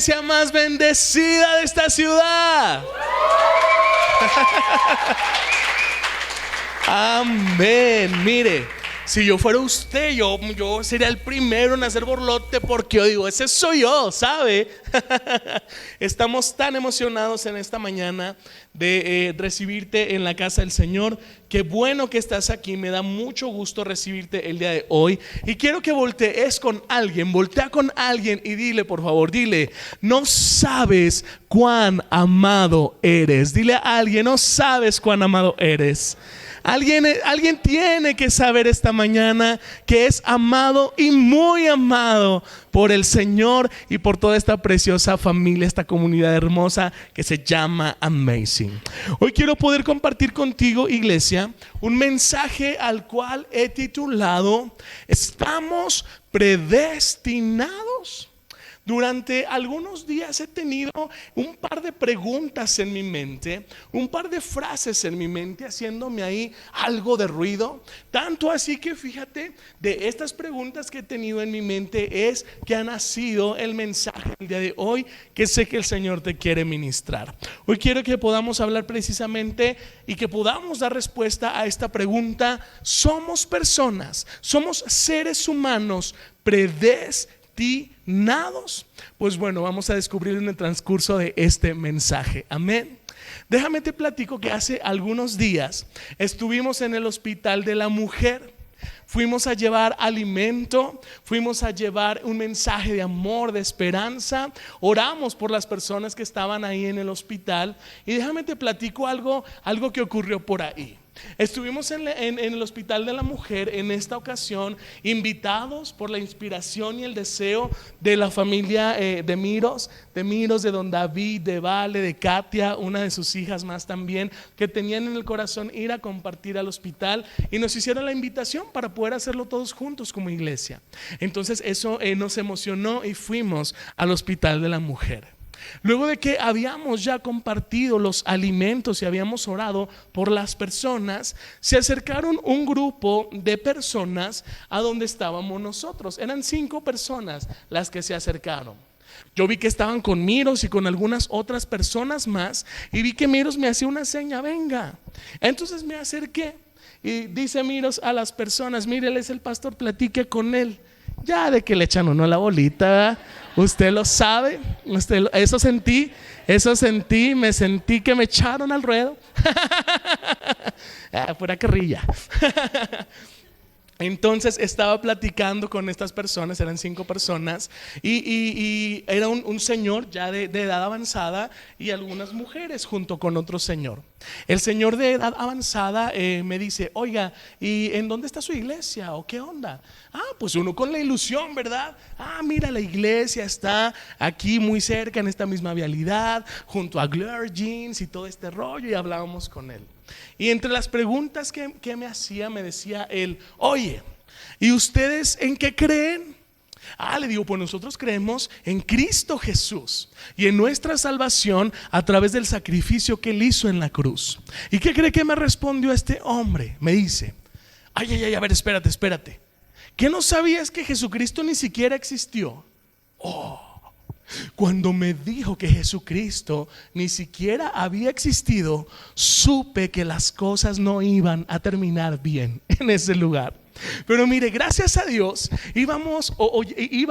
iglesia más bendecida de esta ciudad. Amén. Mire, si yo fuera usted, yo sería el primero en hacer borlote, porque yo digo, ese soy yo, ¿sabe? Estamos tan emocionados en esta mañana de recibirte en la casa del Señor. Qué bueno que estás aquí, me da mucho gusto recibirte el día de hoy. Y quiero que voltea con alguien y dile, por favor, dile: no sabes cuán amado eres. Dile a alguien: no sabes cuán amado eres. Alguien tiene que saber esta mañana que es amado y muy amado por el Señor y por toda esta preciosa familia, esta comunidad hermosa que se llama Amazing. Hoy quiero poder compartir contigo, iglesia, un mensaje al cual he titulado: ¿estamos predestinados? Durante algunos días he tenido un par de preguntas en mi mente, un par de frases en mi mente, haciéndome ahí algo de ruido. Tanto así que fíjate, de estas preguntas que he tenido en mi mente es que ha nacido el mensaje del día de hoy, que sé que el Señor te quiere ministrar. Hoy quiero que podamos hablar precisamente y que podamos dar respuesta a esta pregunta: ¿somos personas, somos seres humanos predestinados? Pues bueno, vamos a descubrir en el transcurso de este mensaje. Amén. Déjame te platico que hace algunos días estuvimos en el Hospital de la Mujer. Fuimos a llevar alimento, fuimos a llevar un mensaje de amor, de esperanza. Oramos por las personas que estaban ahí en el hospital. Y déjame te platico algo que ocurrió por ahí. Estuvimos en el Hospital de la Mujer en esta ocasión, invitados por la inspiración y el deseo de la familia de Miros, de don David, de Vale, de Katia, una de sus hijas más también, que tenían en el corazón ir a compartir al hospital, y nos hicieron la invitación para poder hacerlo todos juntos como iglesia. Entonces eso nos emocionó y fuimos al Hospital de la Mujer. Luego de que habíamos ya compartido los alimentos y habíamos orado por las personas, se acercaron un grupo de personas a donde estábamos nosotros. Eran 5 personas las que se acercaron. Yo vi que estaban con Miros y con algunas otras personas más, y vi que Miros me hacía una seña: venga. Entonces me acerqué y dice Miros a las personas: mire, él es el pastor, platique con él. Ya de que le echan uno la bolita, usted lo sabe, eso sentí, me sentí que me echaron al ruedo. Pura carrilla. Entonces estaba platicando con estas personas, eran 5 personas, y era un señor ya de edad avanzada y algunas mujeres junto con otro señor. El señor de edad avanzada me dice: oiga, ¿y en dónde está su iglesia? ¿O qué onda? Pues uno con la ilusión, ¿verdad? Mira, la iglesia está aquí muy cerca, en esta misma vialidad, junto a Glory Jeans y todo este rollo, y hablábamos con él. Y entre las preguntas que me hacía, me decía él: oye, ¿y ustedes en qué creen? Le digo: pues nosotros creemos en Cristo Jesús y en nuestra salvación a través del sacrificio que él hizo en la cruz. ¿Y qué cree que me respondió este hombre? Me dice: a ver, espérate. ¿Qué no sabías que Jesucristo ni siquiera existió? Cuando me dijo que Jesucristo ni siquiera había existido, supe que las cosas no iban a terminar bien en ese lugar. Pero mire, gracias a Dios iba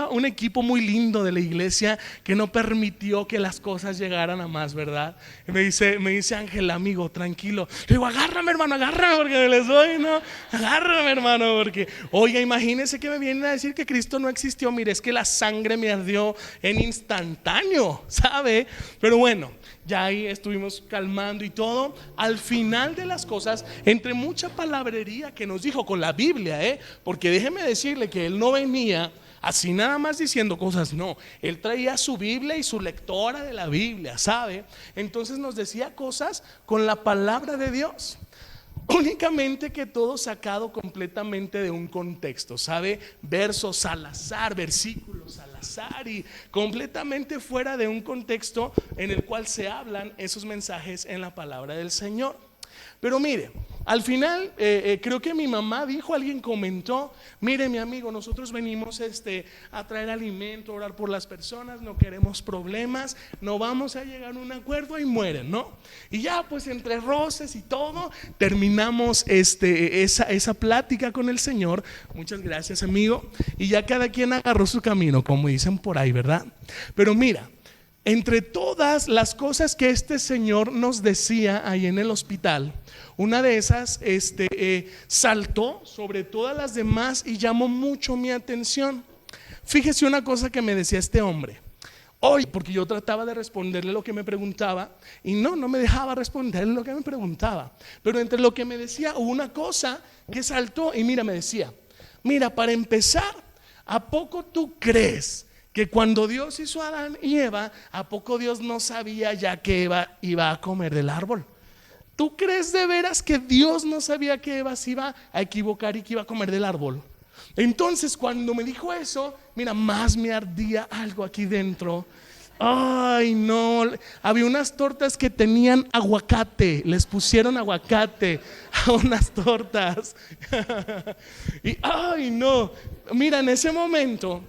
un equipo muy lindo de la iglesia que no permitió que las cosas llegaran a más, ¿verdad? Y me dice Ángel: amigo, tranquilo. Le digo: agárrame, hermano, porque les doy, ¿no? Agárrame, hermano, porque oiga, imagínense que me vienen a decir que Cristo no existió. Mire, es que la sangre me ardió en instantáneo, ¿sabe? Pero bueno, ya ahí estuvimos calmando y todo. Al final de las cosas, entre mucha palabrería que nos dijo con la Biblia, porque déjeme decirle que él no venía así nada más diciendo cosas, no, él traía su Biblia y su lectora de la Biblia, ¿sabe? Entonces nos decía cosas con la palabra de Dios, únicamente que todo sacado completamente de un contexto, ¿sabe? Versos al azar, versículos al azar, y completamente fuera de un contexto en el cual se hablan esos mensajes en la palabra del Señor. Pero mire, al final creo que mi mamá dijo, alguien comentó, mire mi amigo, nosotros venimos a traer alimento, a orar por las personas, no queremos problemas, no vamos a llegar a un acuerdo y mueren, ¿no? Y ya pues entre roces y todo, terminamos esa plática con el Señor. Muchas gracias, amigo. Y ya cada quien agarró su camino, como dicen por ahí, ¿verdad? Pero mira, entre todas las cosas que este señor nos decía ahí en el hospital, una de esas saltó sobre todas las demás y llamó mucho mi atención. Fíjese una cosa que me decía este hombre. Hoy, porque yo trataba de responderle lo que me preguntaba y no me dejaba responderle lo que me preguntaba. Pero entre lo que me decía hubo una cosa que saltó y mira, me decía, mira, para empezar, ¿a poco tú crees que cuando Dios hizo a Adán y Eva, a poco Dios no sabía ya que Eva iba a comer del árbol? ¿Tú crees de veras que Dios no sabía que Eva se iba a equivocar y que iba a comer del árbol? Entonces cuando me dijo eso, mira, más me ardía algo aquí dentro. Ay, no, había unas tortas que tenían aguacate, les pusieron aguacate a unas tortas. Y ay, no, mira, en ese momento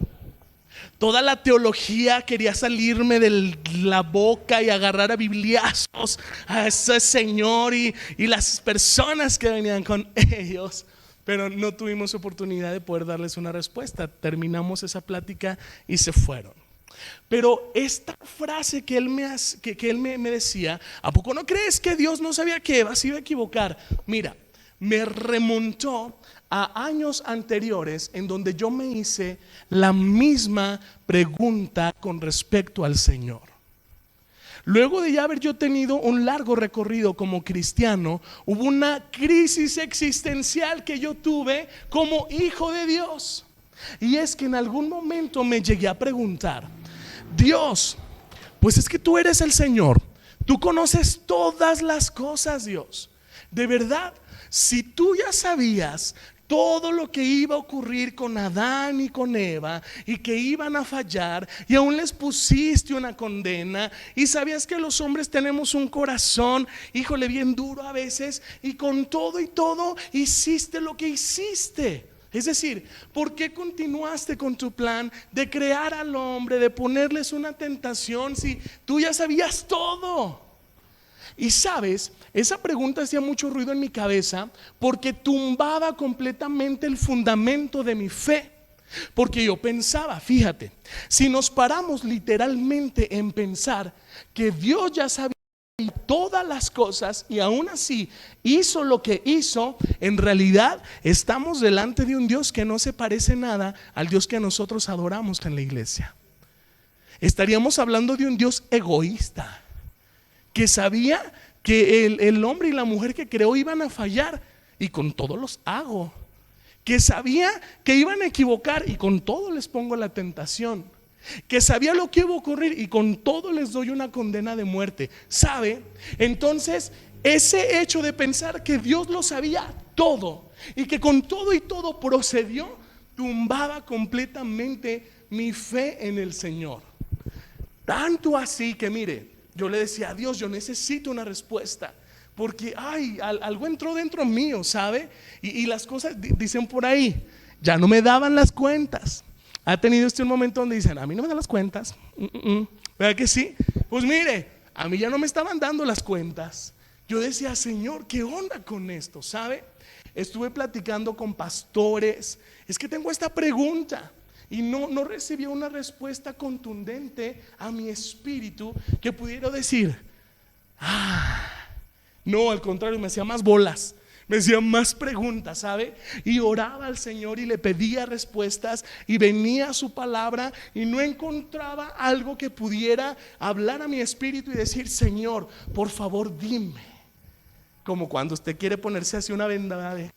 toda la teología quería salirme de la boca y agarrar a bibliazos a ese señor y las personas que venían con ellos. Pero no tuvimos oportunidad de poder darles una respuesta. Terminamos esa plática y se fueron. Pero esta frase que él me decía, ¿a poco no crees que Dios no sabía que Eva se iba a equivocar? Mira, me remontó a años anteriores en donde yo me hice la misma pregunta con respecto al Señor. Luego de ya haber yo tenido un largo recorrido como cristiano, hubo una crisis existencial que yo tuve como hijo de Dios. Y es que en algún momento me llegué a preguntar, Dios, pues es que tú eres el Señor, tú conoces todas las cosas, Dios. De verdad, si tú ya sabías todo lo que iba a ocurrir con Adán y con Eva y que iban a fallar y aún les pusiste una condena y sabías que los hombres tenemos un corazón, híjole, bien duro a veces, y con todo y todo hiciste lo que hiciste. Es decir, ¿por qué continuaste con tu plan de crear al hombre, de ponerles una tentación si tú ya sabías todo? Y sabes, esa pregunta hacía mucho ruido en mi cabeza porque tumbaba completamente el fundamento de mi fe. Porque yo pensaba, fíjate, si nos paramos literalmente en pensar que Dios ya sabía todas las cosas y aún así hizo lo que hizo, en realidad estamos delante de un Dios que no se parece nada al Dios que nosotros adoramos en la iglesia. Estaríamos hablando de un Dios egoísta, que sabía que el hombre y la mujer que creó iban a fallar y con todo los hago, que sabía que iban a equivocar y con todo les pongo la tentación, que sabía lo que iba a ocurrir y con todo les doy una condena de muerte. ¿Sabe? Entonces ese hecho de pensar que Dios lo sabía todo y que con todo y todo procedió, tumbaba completamente mi fe en el Señor. Tanto así que mire, yo le decía a Dios, yo necesito una respuesta, porque algo entró dentro mío, ¿sabe? Y las cosas dicen por ahí, ya no me daban las cuentas. ¿Ha tenido usted un momento donde dicen, a mí no me dan las cuentas? ¿Verdad que sí? Pues mire, a mí ya no me estaban dando las cuentas. Yo decía, Señor, ¿qué onda con esto? ¿Sabe? Estuve platicando con pastores, es que tengo esta pregunta. Y no recibí una respuesta contundente a mi espíritu que pudiera decir, no, al contrario, me hacía más bolas, me hacía más preguntas, ¿sabe? Y oraba al Señor y le pedía respuestas y venía a su palabra y no encontraba algo que pudiera hablar a mi espíritu y decir, Señor, por favor dime. Como cuando usted quiere ponerse así una venda de,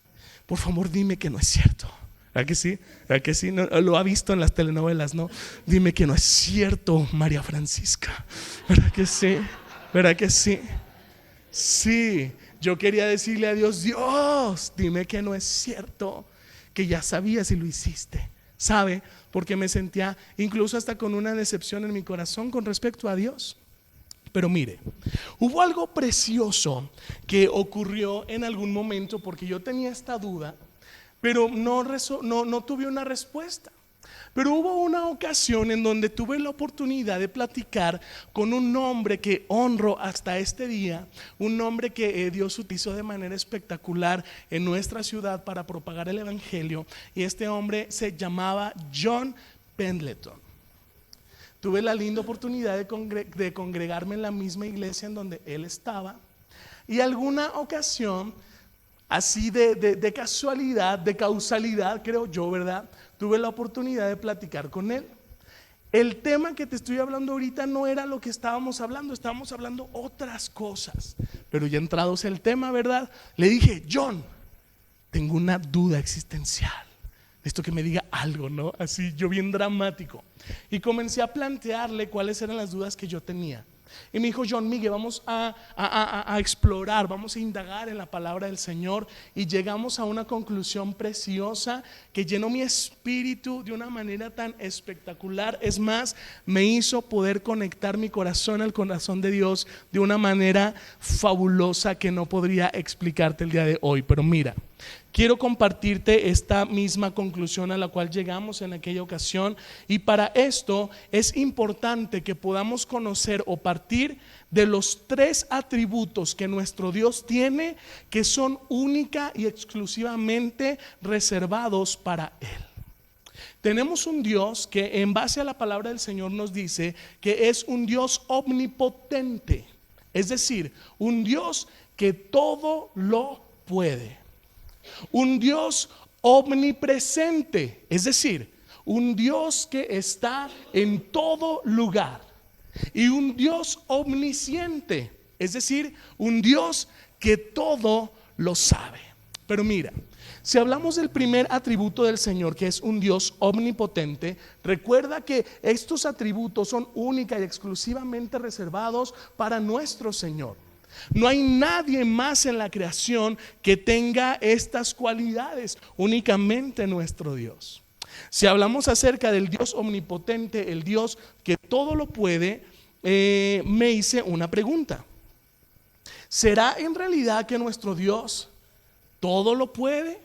por favor dime que no es cierto. ¿Verdad que sí? ¿Verdad que sí? No, lo ha visto en las telenovelas, ¿no? Dime que no es cierto, María Francisca. ¿Verdad que sí? ¿Verdad que sí? Sí, yo quería decirle a Dios, Dios, dime que no es cierto, que ya sabías y lo hiciste. ¿Sabe? Porque me sentía incluso hasta con una decepción en mi corazón con respecto a Dios. Pero mire, hubo algo precioso que ocurrió en algún momento, porque yo tenía esta duda, pero no tuve una respuesta. Pero hubo una ocasión en donde tuve la oportunidad de platicar con un hombre que honro hasta este día, un hombre que Dios utilizó de manera espectacular en nuestra ciudad para propagar el evangelio, y este hombre se llamaba John Pendleton. Tuve la linda oportunidad de congregarme en la misma iglesia en donde él estaba, y alguna ocasión, así de casualidad, de causalidad, creo yo, ¿verdad? Tuve la oportunidad de platicar con él. El tema que te estoy hablando ahorita no era lo que estábamos hablando otras cosas. Pero ya entrados en el tema, ¿verdad? Le dije: John, tengo una duda existencial. Esto que me diga algo, ¿no? Así, yo bien dramático. Y comencé a plantearle cuáles eran las dudas que yo tenía. Y me dijo: John, Miguel, vamos a explorar, vamos a indagar en la palabra del Señor. Y llegamos a una conclusión preciosa que llenó mi espíritu de una manera tan espectacular. Es más, me hizo poder conectar mi corazón al corazón de Dios de una manera fabulosa que no podría explicarte el día de hoy. Pero mira, quiero compartirte esta misma conclusión a la cual llegamos en aquella ocasión, y para esto es importante que podamos conocer o partir de los 3 atributos que nuestro Dios tiene, que son única y exclusivamente reservados para Él. Tenemos un Dios que, en base a la palabra del Señor, nos dice que es un Dios omnipotente, es decir, un Dios que todo lo puede. Un Dios omnipresente, es decir, un Dios que está en todo lugar. Y un Dios omnisciente, es decir, un Dios que todo lo sabe. Pero mira, si hablamos del primer atributo del Señor, que es un Dios omnipotente, recuerda que estos atributos son única y exclusivamente reservados para nuestro Señor. No hay nadie más en la creación que tenga estas cualidades, únicamente nuestro Dios. Si hablamos acerca del Dios omnipotente, el Dios que todo lo puede, me hice una pregunta: ¿será en realidad que nuestro Dios todo lo puede?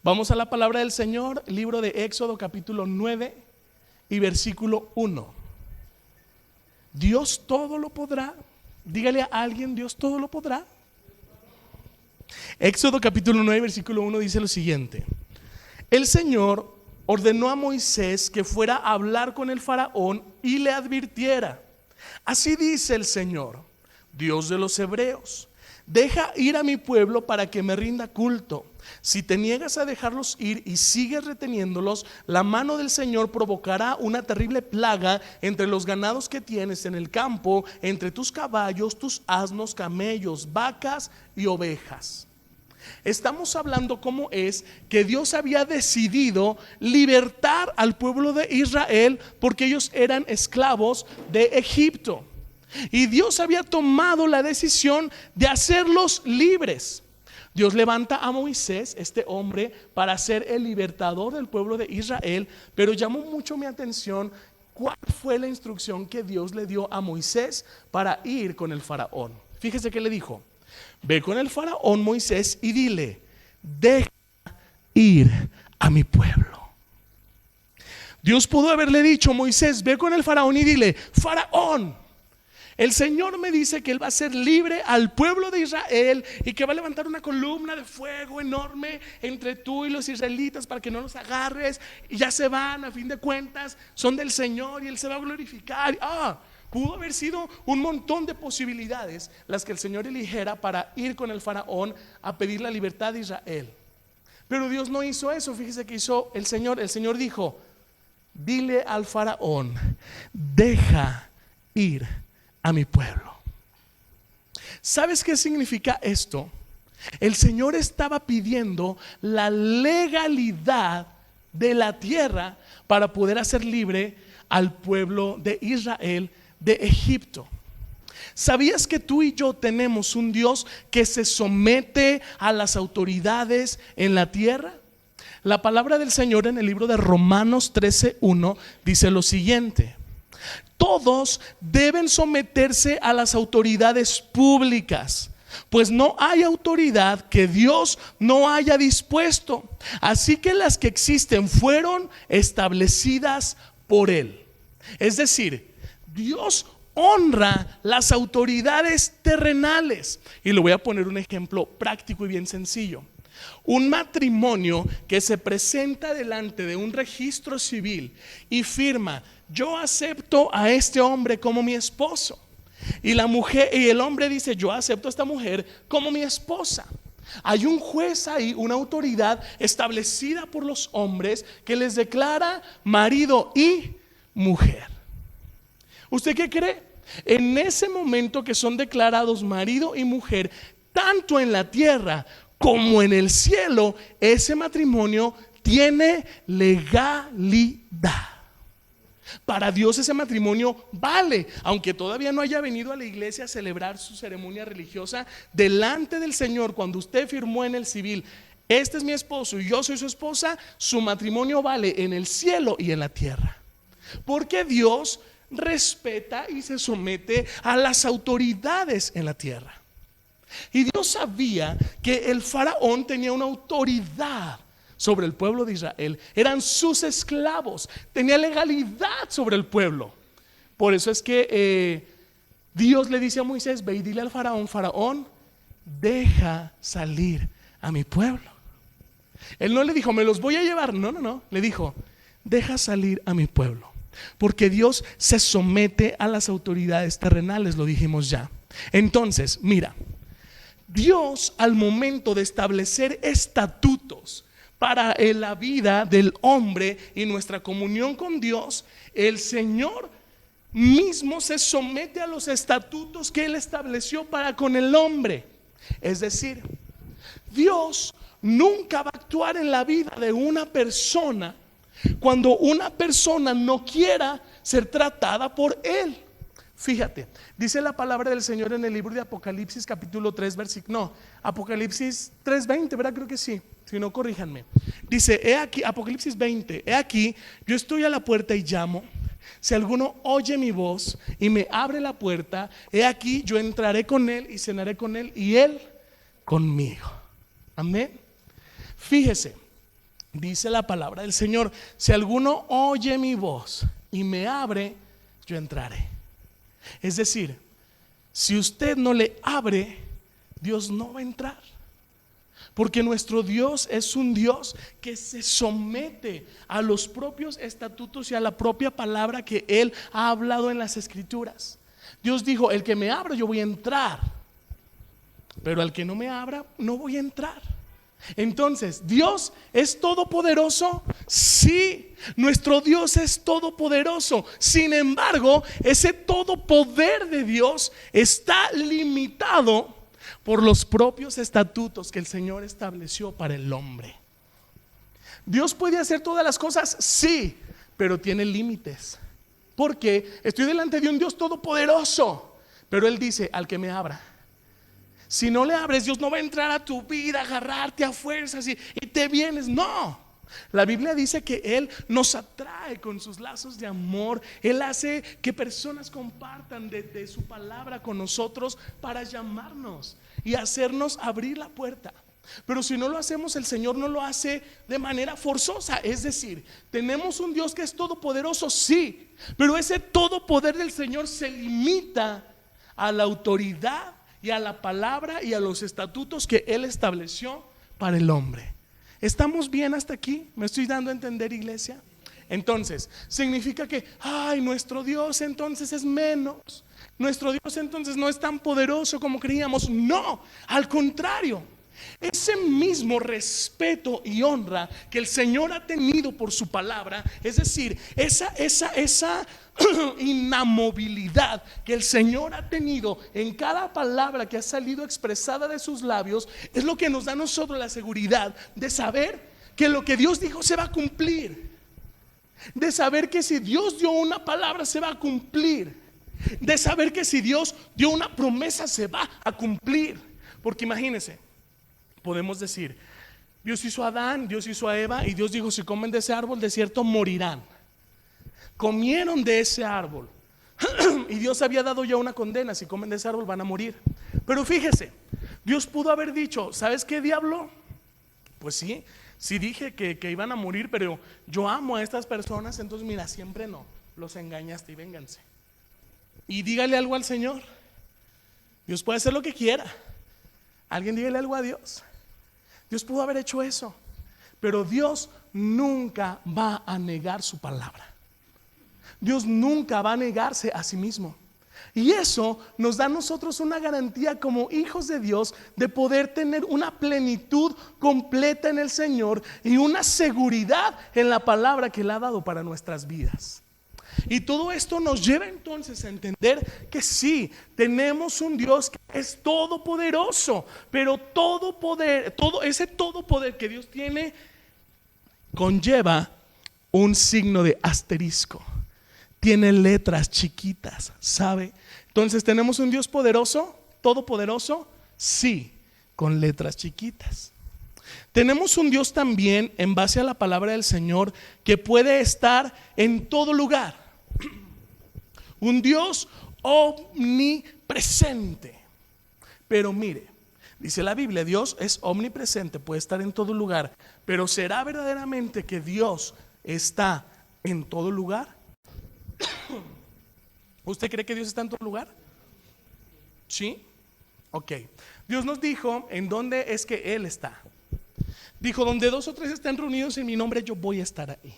Vamos a la palabra del Señor, libro de Éxodo capítulo 9 y versículo 1. ¿Dios todo lo podrá? Dígale a alguien: Dios todo lo podrá. Éxodo capítulo 9 versículo 1 dice lo siguiente: el Señor ordenó a Moisés que fuera a hablar con el faraón y le advirtiera: así dice el Señor, Dios de los hebreos, deja ir a mi pueblo para que me rinda culto. Si te niegas a dejarlos ir y sigues reteniéndolos, la mano del Señor provocará una terrible plaga entre los ganados que tienes en el campo, entre tus caballos, tus asnos, camellos, vacas y ovejas. Estamos hablando cómo es que Dios había decidido libertar al pueblo de Israel porque ellos eran esclavos de Egipto. Y Dios había tomado la decisión de hacerlos libres. Dios levanta a Moisés, este hombre, para ser el libertador del pueblo de Israel. Pero llamó mucho mi atención cuál fue la instrucción que Dios le dio a Moisés para ir con el faraón. Fíjese que le dijo: ve con el faraón, Moisés, y dile: deja ir a mi pueblo. Dios pudo haberle dicho: Moisés, ve con el faraón y dile: faraón, el Señor me dice que Él va a hacer libre al pueblo de Israel y que va a levantar una columna de fuego enorme entre tú y los israelitas para que no los agarres, y ya se van, a fin de cuentas son del Señor y Él se va a glorificar. Pudo haber sido un montón de posibilidades las que el Señor eligiera para ir con el faraón a pedir la libertad de Israel. Pero Dios no hizo eso. Fíjese que hizo el Señor. El Señor dijo: dile al faraón: deja ir a mi pueblo. ¿Sabes qué significa esto? El Señor estaba pidiendo la legalidad de la tierra para poder hacer libre al pueblo de Israel de Egipto. ¿Sabías que tú y yo tenemos un Dios que se somete a las autoridades en la tierra? La palabra del Señor en el libro de Romanos 13:1 dice lo siguiente: Todos deben someterse a las autoridades públicas, pues no hay autoridad que Dios no haya dispuesto. Así que las que existen fueron establecidas por Él. Es decir, Dios honra las autoridades terrenales. Y le voy a poner un ejemplo práctico y bien sencillo. Un matrimonio que se presenta delante de un registro civil y firma: yo acepto a este hombre como mi esposo. Y la mujer y el hombre dice: yo acepto a esta mujer como mi esposa. Hay un juez ahí, una autoridad establecida por los hombres que les declara marido y mujer. ¿Usted qué cree? En ese momento que son declarados marido y mujer, tanto en la tierra como en el cielo, ese matrimonio tiene legalidad. Para Dios ese matrimonio vale, aunque todavía no haya venido a la iglesia a celebrar su ceremonia religiosa. Delante del Señor, cuando usted firmó en el civil: este es mi esposo y yo soy su esposa, su matrimonio vale en el cielo y en la tierra, porque Dios respeta y se somete a las autoridades en la tierra. Y Dios sabía que el faraón tenía una autoridad sobre el pueblo de Israel. Eran sus esclavos, tenía legalidad sobre el pueblo. Por eso es que Dios le dice a Moisés: ve y dile al faraón: faraón, deja salir a mi pueblo. Él no le dijo: me los voy a llevar. No, le dijo: deja salir a mi pueblo. Porque Dios se somete a las autoridades terrenales, lo dijimos ya. Entonces, mira, Dios, al momento de establecer estatutos para la vida del hombre y nuestra comunión con Dios, el Señor mismo se somete a los estatutos que Él estableció para con el hombre. Es decir, Dios nunca va a actuar en la vida de una persona cuando una persona no quiera ser tratada por Él. Fíjate, dice la palabra del Señor en el libro de Apocalipsis capítulo 3 Apocalipsis 3:20, ¿verdad? Creo que sí, si no corríjanme. Dice: he aquí, Apocalipsis 20, he aquí, yo estoy a la puerta y llamo. Si alguno oye mi voz y me abre la puerta, he aquí, yo entraré con él y cenaré con él y él conmigo. Amén. Fíjese, dice la palabra del Señor: si alguno oye mi voz y me abre, yo entraré. Es decir, si usted no le abre, Dios no va a entrar. Porque nuestro Dios es un Dios que se somete a los propios estatutos y a la propia palabra que Él ha hablado en las Escrituras. Dios dijo: el que me abra, yo voy a entrar, pero al que no me abra, no voy a entrar. Entonces, ¿Dios es todopoderoso? Sí, nuestro Dios es todopoderoso. Sin embargo, ese todopoder de Dios está limitado por los propios estatutos que el Señor estableció para el hombre. ¿Dios puede hacer todas las cosas? Sí, pero tiene límites. Porque estoy delante de un Dios todopoderoso, pero Él dice: al que me abra. Si no le abres, Dios no va a entrar a tu vida, agarrarte a fuerzas y te vienes. No, la Biblia dice que Él nos atrae con sus lazos de amor. Él hace que personas compartan de su palabra con nosotros para llamarnos y hacernos abrir la puerta. Pero si no lo hacemos, el Señor no lo hace de manera forzosa. Es decir, tenemos un Dios que es todopoderoso, sí, pero ese todopoder del Señor se limita a la autoridad y a la palabra y a los estatutos que Él estableció para el hombre. ¿Estamos bien hasta aquí? ¿Me estoy dando a entender, iglesia? Entonces, significa que nuestro Dios entonces es menos, nuestro Dios entonces no es tan poderoso como creíamos. No, al contrario, ese mismo respeto y honra que el Señor ha tenido por su palabra, es decir, esa inamovilidad que el Señor ha tenido en cada palabra que ha salido expresada de sus labios, es lo que nos da a nosotros la seguridad de saber que lo que Dios dijo se va a cumplir, de saber que si Dios dio una palabra se va a cumplir, de saber que si Dios dio una promesa se va a cumplir. Porque imagínense, podemos decir: Dios hizo a Adán, Dios hizo a Eva, y Dios dijo: si comen de ese árbol, de cierto morirán. Comieron de ese árbol, Y Dios había dado ya una condena: si comen de ese árbol van a morir. Pero fíjese, Dios pudo haber dicho: ¿sabes qué, diablo? Pues sí, sí dije que iban a morir, pero yo amo a estas personas, entonces mira, siempre no, los engañaste y vénganse. Y dígale algo al Señor. Dios puede hacer lo que quiera. Alguien dígale algo a Dios. Dios pudo haber hecho eso, pero Dios nunca va a negar su palabra. Dios nunca va a negarse a sí mismo. Y eso nos da a nosotros una garantía como hijos de Dios de poder tener una plenitud completa en el Señor y una seguridad en la palabra que Él ha dado para nuestras vidas. Y todo esto nos lleva entonces a entender que sí, tenemos un Dios que es todopoderoso, pero todo poder, ese todo poder que Dios tiene conlleva un signo de asterisco. Tiene letras chiquitas, ¿sabe? Entonces, ¿tenemos un Dios poderoso, todopoderoso? Sí, con letras chiquitas. Tenemos un Dios también, en base a la palabra del Señor, que puede estar en todo lugar. Un Dios omnipresente. Pero mire, dice la Biblia, Dios es omnipresente, puede estar en todo lugar. Pero ¿será verdaderamente que Dios está en todo lugar? ¿Usted cree que Dios está en todo lugar? ¿Sí? Ok. Dios nos dijo en dónde es que Él está. Dijo: donde 2 o 3 estén reunidos en mi nombre, yo voy a estar ahí.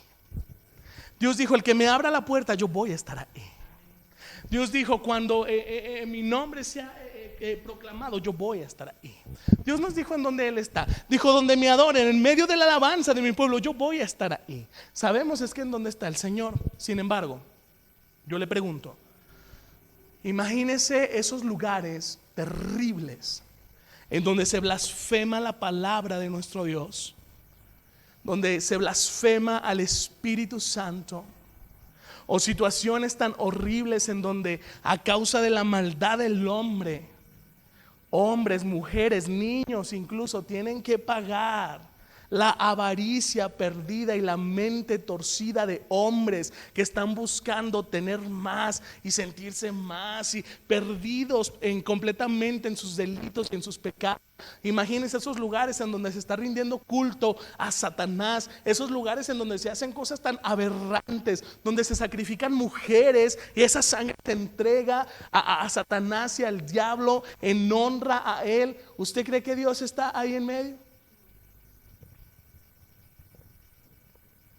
Dios dijo: el que me abra la puerta, yo voy a estar ahí. Dios dijo: cuando mi nombre sea proclamado, yo voy a estar ahí. Dios nos dijo en dónde Él está. Dijo: donde me adoren, en medio de la alabanza de mi pueblo, yo voy a estar ahí. Sabemos es que en dónde está el Señor. Sin embargo, yo le pregunto, imagínese esos lugares terribles en donde se blasfema la palabra de nuestro Dios, donde se blasfema al Espíritu Santo, o situaciones tan horribles en donde a causa de la maldad del hombre, hombres, mujeres, niños incluso tienen que pagar la avaricia perdida y la mente torcida de hombres que están buscando tener más y sentirse más, y perdidos completamente en sus delitos y en sus pecados. Imagínense esos lugares en donde se está rindiendo culto a Satanás, esos lugares en donde se hacen cosas tan aberrantes, donde se sacrifican mujeres y esa sangre se entrega a Satanás y al diablo en honra a él. ¿Usted cree que Dios está ahí en medio?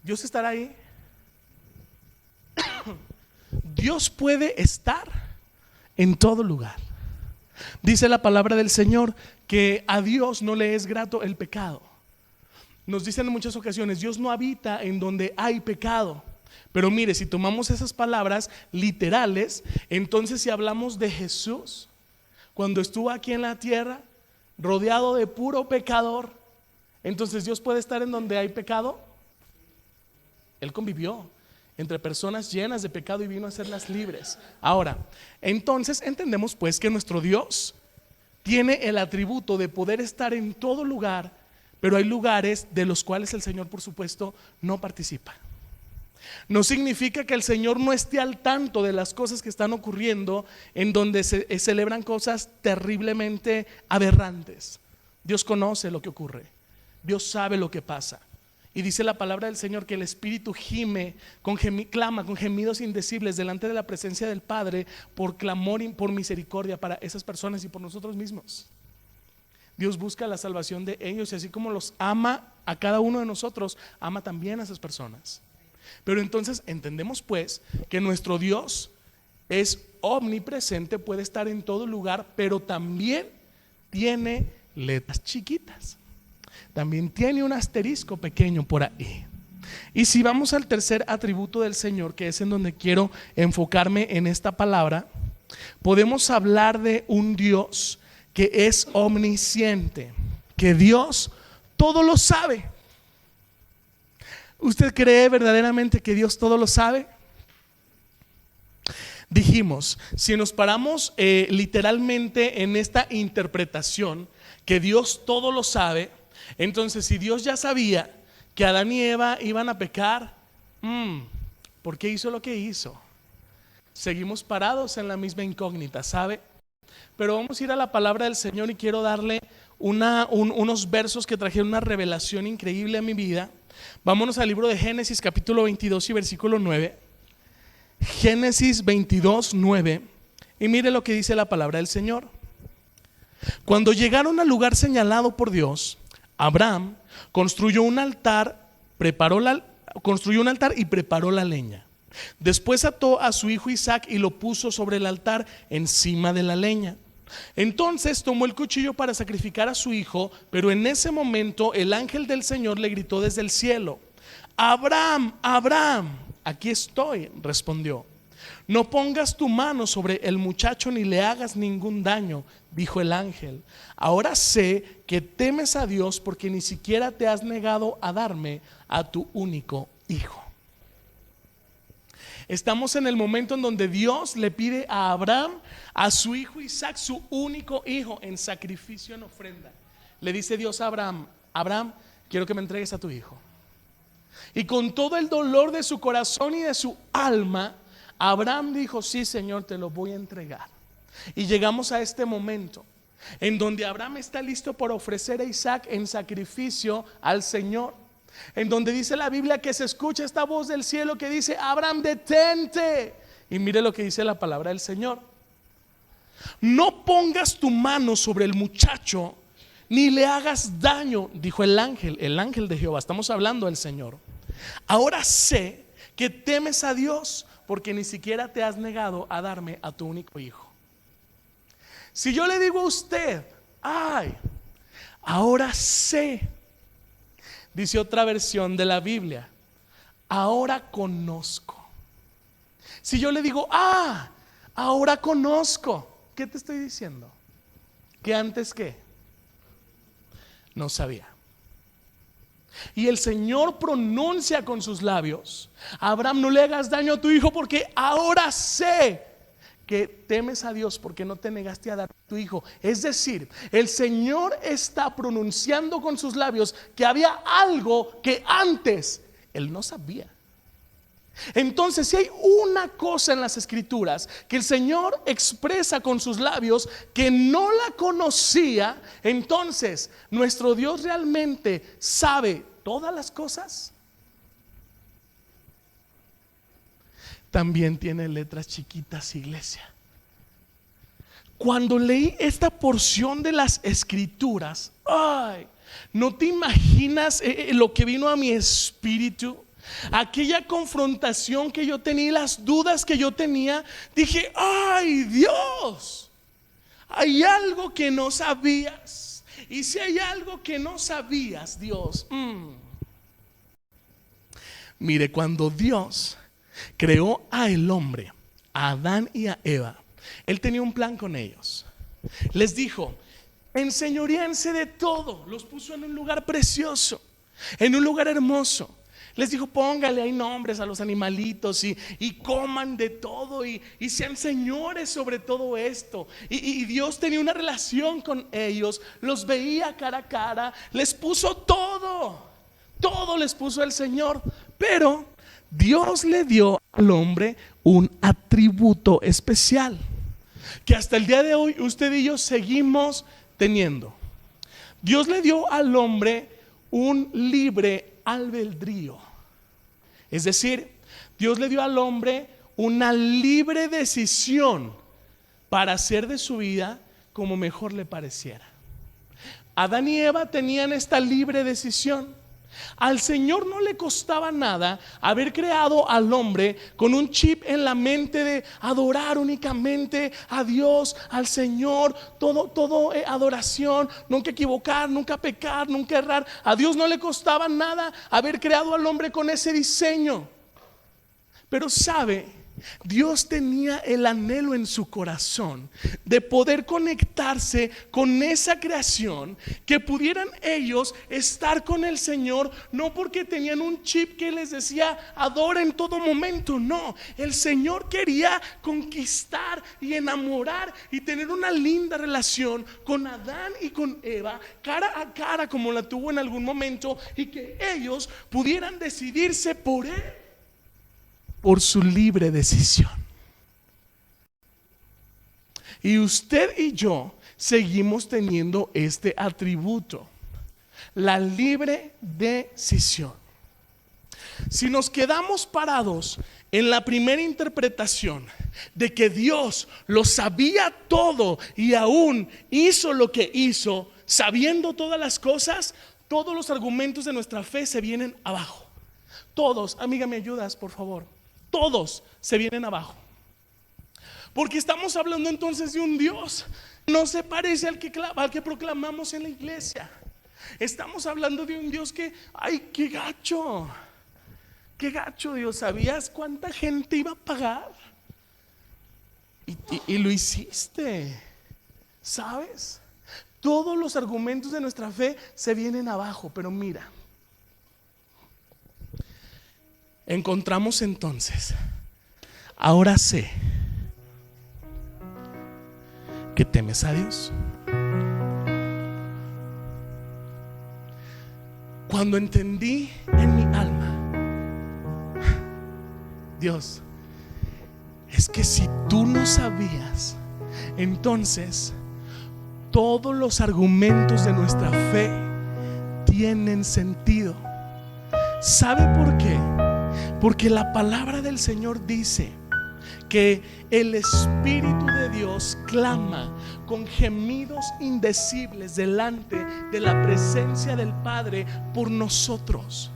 ¿Dios estará ahí? Dios puede estar en todo lugar. Dice la palabra del Señor que a Dios no le es grato el pecado. Nos dicen en muchas ocasiones: Dios no habita en donde hay pecado. Pero mire, si tomamos esas palabras literales, entonces si hablamos de Jesús, cuando estuvo aquí en la tierra, rodeado de puro pecador, entonces Dios puede estar en donde hay pecado. Él convivió entre personas llenas de pecado y vino a hacerlas libres. Ahora, entonces entendemos pues que nuestro Dios tiene el atributo de poder estar en todo lugar, pero hay lugares de los cuales el Señor, por supuesto, no participa. No significa que el Señor no esté al tanto de las cosas que están ocurriendo en donde se celebran cosas terriblemente aberrantes. Dios conoce lo que ocurre, Dios sabe lo que pasa. Y dice la palabra del Señor que el Espíritu clama con gemidos indecibles delante de la presencia del Padre por clamor y por misericordia para esas personas y por nosotros mismos. Dios busca la salvación de ellos, y así como los ama a cada uno de nosotros, ama también a esas personas. Pero entonces entendemos pues que nuestro Dios es omnipresente, puede estar en todo lugar, pero también tiene letras chiquitas. También tiene un asterisco pequeño por ahí. Y si vamos al tercer atributo del Señor, que es en donde quiero enfocarme en esta palabra, podemos hablar de un Dios que es omnisciente, que Dios todo lo sabe. ¿Usted cree verdaderamente que Dios todo lo sabe? Dijimos, si nos paramos literalmente en esta interpretación, que Dios todo lo sabe, entonces si Dios ya sabía que Adán y Eva iban a pecar, ¿por qué hizo lo que hizo? Seguimos parados en la misma incógnita, ¿sabe? Pero vamos a ir a la palabra del Señor y quiero darle unos versos que trajeron una revelación increíble a mi vida. Vámonos al libro de Génesis capítulo 22 y versículo 9. Génesis 22, 9. Y mire lo que dice la palabra del Señor. Cuando llegaron al lugar señalado por Dios, Abraham construyó un altar y preparó la leña. Después ató a su hijo Isaac y lo puso sobre el altar encima de la leña. Entonces tomó el cuchillo para sacrificar a su hijo, pero en ese momento el ángel del Señor le gritó desde el cielo: Abraham, Abraham. Aquí estoy, respondió. No pongas tu mano sobre el muchacho ni le hagas ningún daño, dijo el ángel. Ahora sé que temes a Dios porque ni siquiera te has negado a darme a tu único hijo. Estamos en el momento en donde Dios le pide a Abraham, a su hijo Isaac, su único hijo, en sacrificio, en ofrenda. Le dice Dios a Abraham: Abraham, quiero que me entregues a tu hijo. Y con todo el dolor de su corazón y de su alma, Abraham dijo: sí, Señor, te lo voy a entregar. Y llegamos a este momento en donde Abraham está listo por ofrecer a Isaac en sacrificio al Señor, en donde dice la Biblia que se escucha esta voz del cielo que dice: Abraham, detente. Y mire lo que dice la palabra del Señor: no pongas tu mano sobre el muchacho ni le hagas daño, dijo el ángel de Jehová. Estamos hablando del Señor. Ahora sé que temes a Dios porque ni siquiera te has negado a darme a tu único hijo. Si yo le digo a usted: ay, ahora sé, dice otra versión de la Biblia, ahora conozco. Si yo le digo: ahora conozco, ¿qué te estoy diciendo? Que antes ¿qué? No sabía. Y el Señor pronuncia con sus labios: Abraham, no le hagas daño a tu hijo porque ahora sé que temes a Dios porque no te negaste a dar a tu hijo. Es decir, el Señor está pronunciando con sus labios que había algo que antes él no sabía. Entonces, si hay una cosa en las Escrituras que el Señor expresa con sus labios que no la conocía, entonces nuestro Dios realmente sabe todas las cosas. También tiene letras chiquitas, iglesia. Cuando leí esta porción de las Escrituras, ay, no te imaginas lo que vino a mi espíritu. Aquella confrontación que yo tenía, las dudas que yo tenía, dije: ay, Dios, hay algo que no sabías. Y si hay algo que no sabías, Dios, mire, cuando Dios creó a el hombre, a Adán y a Eva, Él tenía un plan con ellos. Les dijo: enseñoríense de todo. Los puso en un lugar precioso, en un lugar hermoso. Les dijo: póngale ahí nombres a los animalitos y coman de todo y sean señores sobre todo esto. Y Dios tenía una relación con ellos, los veía cara a cara, les puso todo les puso el Señor. Pero Dios le dio al hombre un atributo especial que hasta el día de hoy usted y yo seguimos teniendo. Dios le dio al hombre un libre albedrío. Es decir, Dios le dio al hombre una libre decisión para hacer de su vida como mejor le pareciera. Adán y Eva tenían esta libre decisión. Al Señor no le costaba nada haber creado al hombre con un chip en la mente de adorar únicamente a Dios, al Señor, todo adoración, nunca equivocar, nunca pecar, nunca errar. A Dios no le costaba nada haber creado al hombre con ese diseño. Pero sabe, Dios tenía el anhelo en su corazón de poder conectarse con esa creación, que pudieran ellos estar con el Señor, no porque tenían un chip que les decía adora en todo momento. No, el Señor quería conquistar y enamorar y tener una linda relación con Adán y con Eva, cara a cara como la tuvo en algún momento, y que ellos pudieran decidirse por Él, por su libre decisión. Y usted y yo seguimos teniendo este atributo, la libre decisión. Si nos quedamos parados en la primera interpretación de que Dios lo sabía todo y aún hizo lo que hizo, sabiendo todas las cosas, todos los argumentos de nuestra fe se vienen abajo. Todos, amiga, ¿me ayudas, por favor? Todos se vienen abajo. Porque estamos hablando entonces de un Dios que no se parece al que proclamamos en la iglesia. Estamos hablando de un Dios que, ay, qué gacho Dios. ¿Sabías cuánta gente iba a pagar? Y lo hiciste, ¿sabes? Todos los argumentos de nuestra fe se vienen abajo. Pero mira, encontramos entonces, ahora sé que temes a Dios. Cuando entendí en mi alma, Dios, es que si tú no sabías, entonces todos los argumentos de nuestra fe tienen sentido. ¿Sabe por qué? Porque la palabra del Señor dice que el Espíritu de Dios clama con gemidos indecibles delante de la presencia del Padre por nosotros,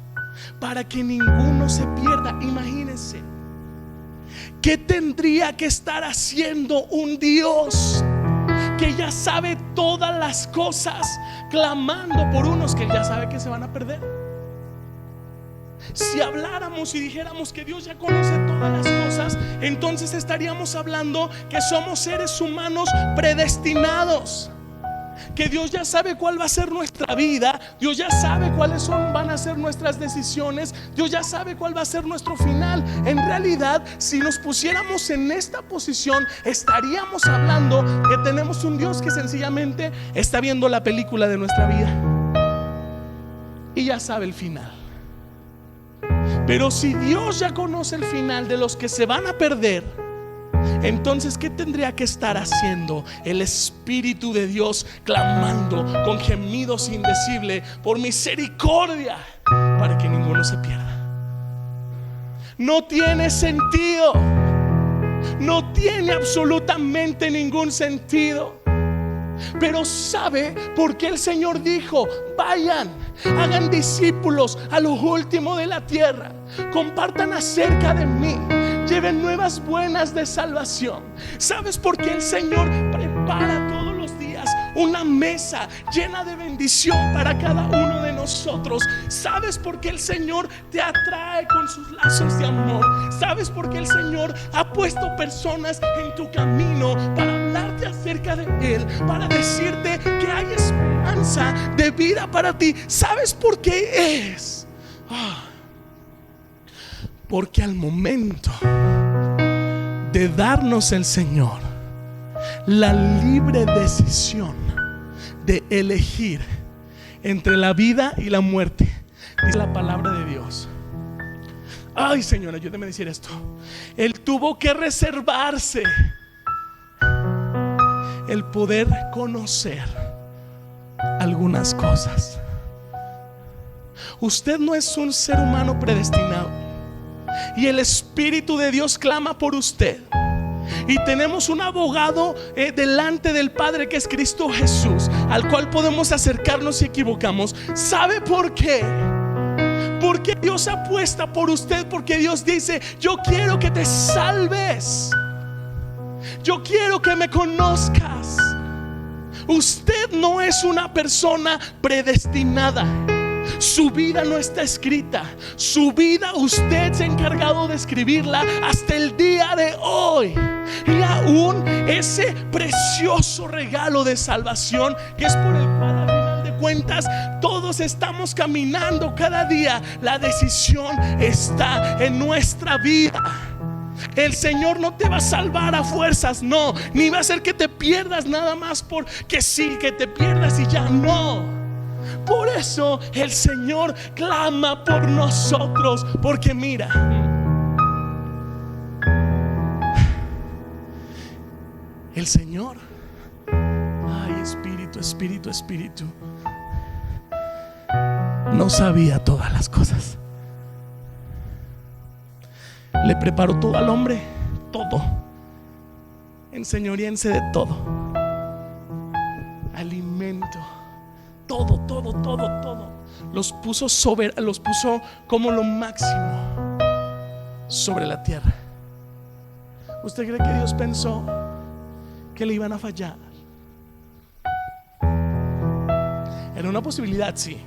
para que ninguno se pierda. Imagínense, ¿qué tendría que estar haciendo un Dios que ya sabe todas las cosas, clamando por unos que ya sabe que se van a perder? Si habláramos y dijéramos que Dios ya conoce todas las cosas, entonces estaríamos hablando que somos seres humanos predestinados, que Dios ya sabe cuál va a ser nuestra vida, Dios ya sabe cuáles van a ser nuestras decisiones, Dios ya sabe cuál va a ser nuestro final. En realidad, si nos pusiéramos en esta posición, estaríamos hablando que tenemos un Dios que sencillamente está viendo la película de nuestra vida y ya sabe el final. Pero si Dios ya conoce el final de los que se van a perder, entonces ¿qué tendría que estar haciendo el Espíritu de Dios clamando con gemidos indecibles por misericordia para que ninguno se pierda? No tiene sentido. No tiene absolutamente ningún sentido. Pero ¿sabe por qué el Señor dijo: vayan, hagan discípulos a lo último de la tierra, compartan acerca de mí, lleven nuevas buenas de salvación? ¿Sabes por qué el Señor prepara todos los días una mesa llena de bendición para cada uno de nosotros? ¿Sabes por qué el Señor te atrae con sus lazos de amor? ¿Sabes por qué el Señor ha puesto personas en tu camino para hablarte acerca de Él, para decirte que hay esperanza de vida para ti? ¿Sabes por qué es? Porque al momento de darnos el Señor la libre decisión de elegir entre la vida y la muerte, dice la palabra de Dios. Ay, Señor, ayúdame a decir esto. Él tuvo que reservarse el poder conocer algunas cosas. Usted no es un ser humano predestinado, y el Espíritu de Dios clama por usted. Y tenemos un abogado delante del Padre, que es Cristo Jesús, al cual podemos acercarnos si equivocamos. ¿Sabe por qué? Porque Dios apuesta por usted, porque Dios dice: yo quiero que te salves, yo quiero que me conozcas. Usted no es una persona predestinada. Su vida no está escrita. Su vida usted se ha encargado de escribirla hasta el día de hoy. Y aún ese precioso regalo de salvación, que es por el cual al final de cuentas todos estamos caminando cada día, la decisión está en nuestra vida. El Señor no te va a salvar a fuerzas, no. Ni va a hacer que te pierdas nada más porque sí, que te pierdas y ya no. Por eso el Señor clama por nosotros, porque mira, el Señor, ay, Espíritu, no sabía todas las cosas. Le preparó todo al hombre, todo. Enseñoríense de todo. Alimento, todo. Los puso como lo máximo sobre la tierra. ¿Usted cree que Dios pensó que le iban a fallar? Era una posibilidad, sí.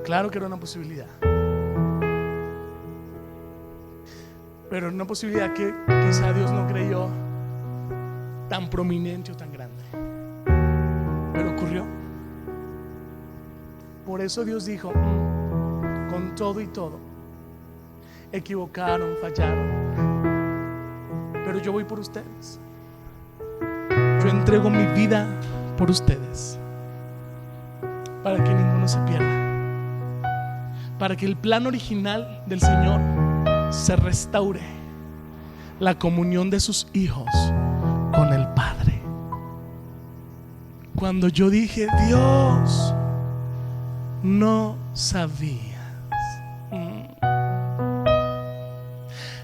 Claro que era una posibilidad. Pero era una posibilidad que quizá Dios no creyó tan prominente o tan grande. Pero ocurrió. Por eso Dios dijo, con todo y todo, equivocaron, fallaron, pero yo voy por ustedes. Yo entrego mi vida por ustedes, para que ninguno se pierda, para que el plan original del Señor se restaure, la comunión de sus hijos con el Padre. Cuando yo dije, Dios, no sabías.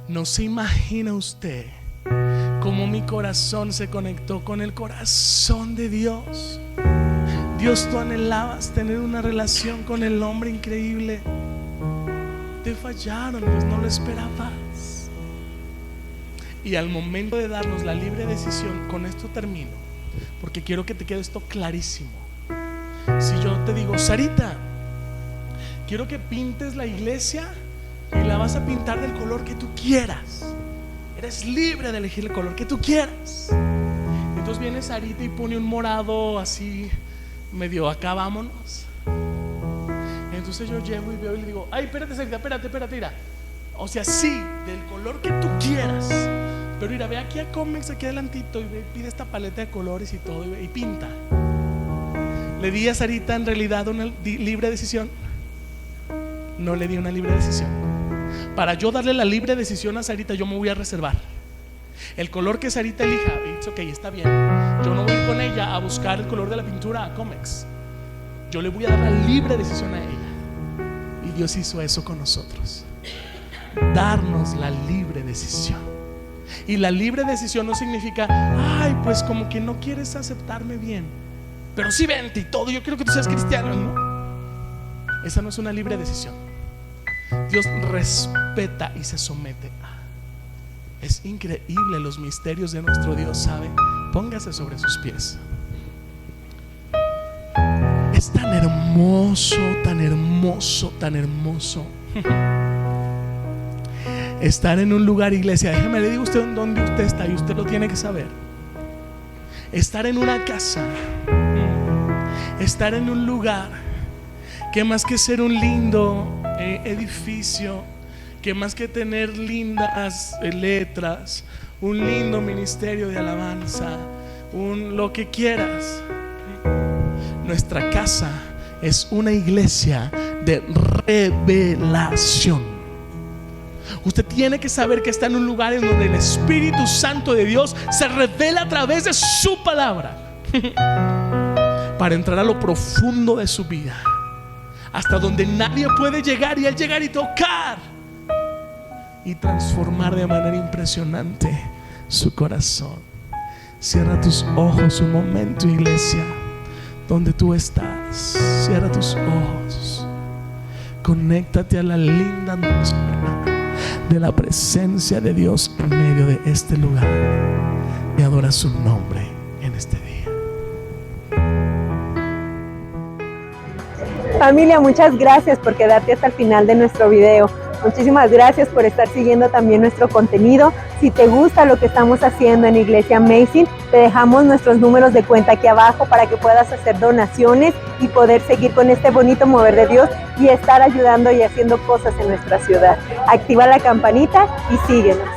No se imagina usted cómo mi corazón se conectó con el corazón de Dios. Dios, tú anhelabas tener una relación con el hombre increíble. Te fallaron, Dios, no lo esperabas. Y al momento de darnos la libre decisión, con esto termino, porque quiero que te quede esto clarísimo. Si yo te digo, Sarita, quiero que pintes la iglesia y la vas a pintar del color que tú quieras, eres libre de elegir el color que tú quieras. Entonces viene Sarita y pone un morado así medio acá, vámonos. Entonces yo llego y veo y le digo, ay, espérate Sarita, espérate, mira. O sea, sí, del color que tú quieras. Pero mira, ve aquí a Comex, aquí adelantito, y pide esta paleta de colores y todo, y pinta. ¿Le di a Sarita en realidad una libre decisión? No le di una libre decisión. Para yo darle la libre decisión a Sarita, yo me voy a reservar el color que Sarita elija. It's ok, está bien. Yo no voy a ir con ella a buscar el color de la pintura a Comex. Yo le voy a dar la libre decisión a ella. Y Dios hizo eso con nosotros, darnos la libre decisión. Y la libre decisión no significa, ay, pues como que no quieres aceptarme bien, pero sí vente y todo, yo quiero que tú seas cristiano, ¿no? Esa no es una libre decisión. Dios respeta y se somete a. Es increíble los misterios de nuestro Dios, ¿sabe? Póngase sobre sus pies. Es tan hermoso, tan hermoso, tan hermoso estar en un lugar, iglesia. Déjeme le digo a usted dónde usted está, y usted lo tiene que saber. Estar en una casa, estar en un lugar que más que ser un lindo edificio, que más que tener lindas letras, un lindo ministerio de alabanza, lo que quieras, nuestra casa es una iglesia de revelación. Usted tiene que saber que está en un lugar en donde el Espíritu Santo de Dios se revela a través de su palabra para entrar a lo profundo de su vida, hasta donde nadie puede llegar, y Él llegar y tocar y transformar de manera impresionante su corazón. Cierra tus ojos un momento, iglesia, donde tú estás. Cierra tus ojos, conéctate a la linda atmósfera de la presencia de Dios en medio de este lugar y adora su nombre en este día. Familia, muchas gracias por quedarte hasta el final de nuestro video. Muchísimas gracias por estar siguiendo también nuestro contenido. Si te gusta lo que estamos haciendo en Iglesia Amazing, te dejamos nuestros números de cuenta aquí abajo para que puedas hacer donaciones y poder seguir con este bonito mover de Dios y estar ayudando y haciendo cosas en nuestra ciudad. Activa la campanita y síguenos.